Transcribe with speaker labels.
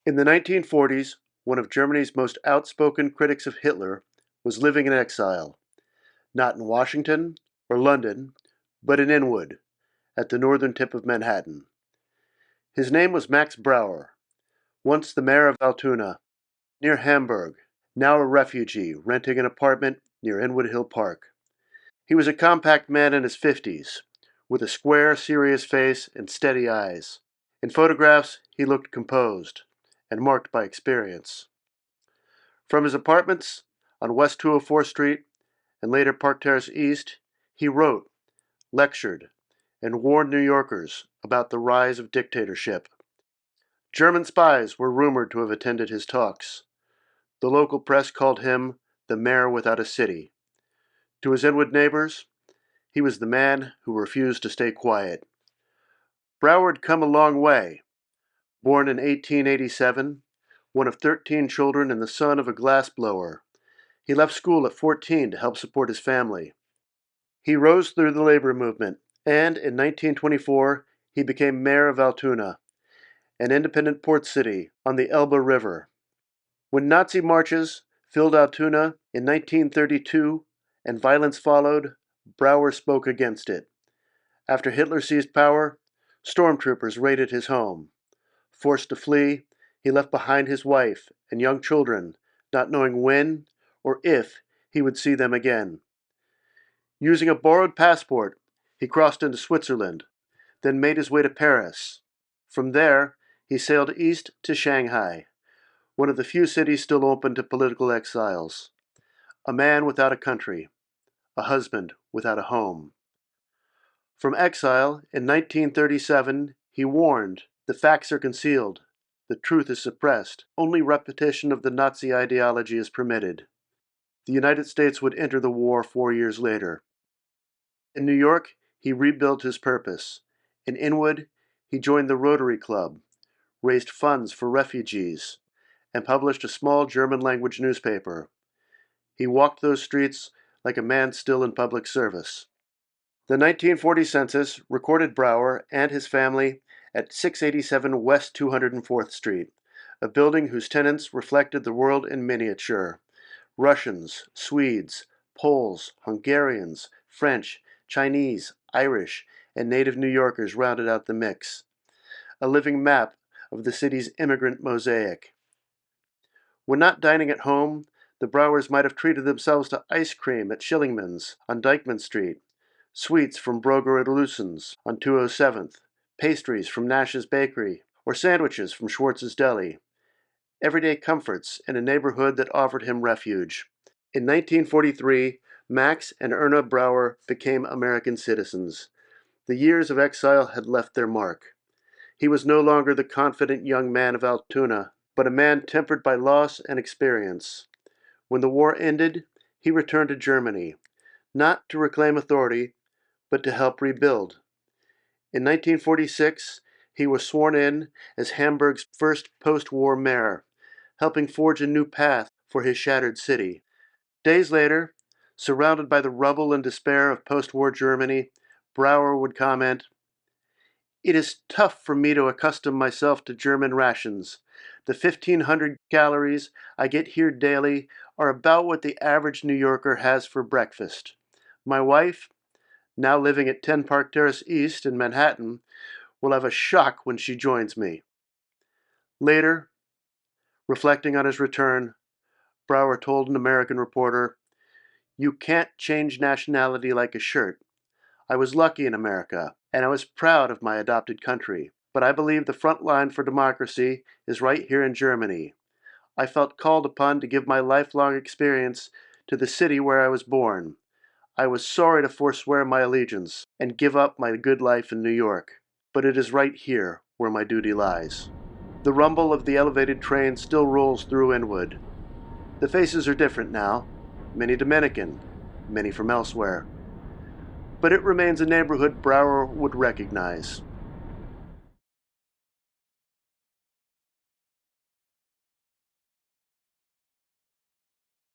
Speaker 1: In the 1940s, one of Germany's most outspoken critics of Hitler was living in exile, not in Washington or London, but in Inwood, at the northern tip of Manhattan. His name was Max Brauer, once the mayor of Altoona, near Hamburg, now a refugee renting an apartment near Inwood Hill Park. He was a compact man in his 50s, with a square, serious face and steady eyes. In photographs, he looked composed and marked by experience. From his apartments on West 204th Street and later Park Terrace East, he wrote, lectured, and warned New Yorkers about the rise of dictatorship. German spies were rumored to have attended his talks. The local press called him the mayor without a city. To his Inwood neighbors, he was the man who refused to stay quiet. Brauer had come a long way. Born in 1887, one of 13 children and the son of a glassblower, he left school at 14 to help support his family. He rose through the labor movement, and in 1924 he became mayor of Altoona, an independent port city on the Elbe River. When Nazi marches filled Altoona in 1932 and violence followed, Brauer spoke against it. After Hitler seized power, stormtroopers raided his home. Forced to flee, he left behind his wife and young children, not knowing when or if he would see them again. Using a borrowed passport, he crossed into Switzerland, then made his way to Paris. From there, he sailed east to Shanghai, one of the few cities still open to political exiles. A man without a country, a husband without a home. From exile in 1937, he warned, the facts are concealed, the truth is suppressed, only repetition of the Nazi ideology is permitted. The United States would enter the war 4 years later. In New York, he rebuilt his purpose. In Inwood, he joined the Rotary Club, raised funds for refugees, and published a small German-language newspaper. He walked those streets like a man still in public service. The 1940 census recorded Brauer and his family at 687 West 204th Street, a building whose tenants reflected the world in miniature. Russians, Swedes, Poles, Hungarians, French, Chinese, Irish, and native New Yorkers rounded out the mix. A living map of the city's immigrant mosaic. When not dining at home, the Brauers might have treated themselves to ice cream at Schillingman's on Dyckman Street, sweets from Broger and Luson's on 207th, pastries from Nash's Bakery, or sandwiches from Schwartz's Deli. Everyday comforts in a neighborhood that offered him refuge. In 1943, Max and Erna Brauer became American citizens. The years of exile had left their mark. He was no longer the confident young man of Altoona, but a man tempered by loss and experience. When the war ended, he returned to Germany, not to reclaim authority, but to help rebuild. In 1946, he was sworn in as Hamburg's first post-war mayor, helping forge a new path for his shattered city. Days later, surrounded by the rubble and despair of post-war Germany, Brauer would comment, "It is tough for me to accustom myself to German rations. The 1,500 calories I get here daily are about what the average New Yorker has for breakfast. My wife, now living at 10 Park Terrace East in Manhattan, will have a shock when she joins me." Later, reflecting on his return, Brauer told an American reporter, "You can't change nationality like a shirt. I was lucky in America, and I was proud of my adopted country, but I believe the front line for democracy is right here in Germany. I felt called upon to give my lifelong experience to the city where I was born. I was sorry to forswear my allegiance and give up my good life in New York, but it is right here where my duty lies." The rumble of the elevated train still rolls through Inwood. The faces are different now, many Dominican, many from elsewhere. But it remains a neighborhood Brauer would recognize.